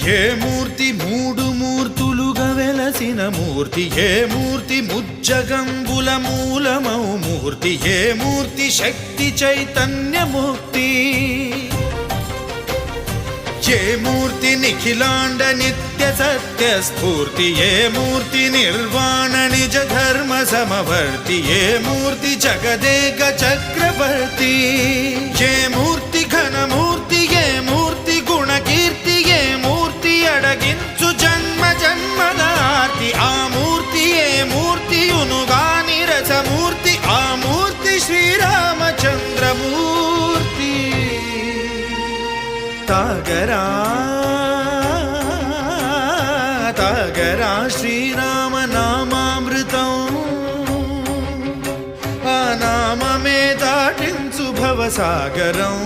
ఏ మూర్తి మూడు మూర్తులుగా వెలసిన మూర్తి, ఏ మూర్తి ముజ్జగంబుల మూలమౌ మూర్తి, ఏ మూర్తి శక్తి చైతన్యముక్తి, ఏ మూర్తి నిఖిలాండ నిత్య సత్య స్ఫూర్తి, ఏ మూర్తి నిర్వాణ నిజ ధర్మ సమవర్తి, ఏ మూర్తి జగదేక చక్రవర్తి, ఏ మూర్తి ఘనమూర్తి, ఏ మూర్తి గుణకీర్తి, ఏ మూర్తి అడగించు జన్మ జన్మదార్తి, ఆ మూర్తి ఏ మూర్తి ఉనుగా నిరసమూర్తి, ఆ మూర్తి శ్రీరామచంద్రమూర్తి. తాగరా తాగరా శ్రీరామ నామామృతం, ఆ నామమే దాటించు భవసాగరం.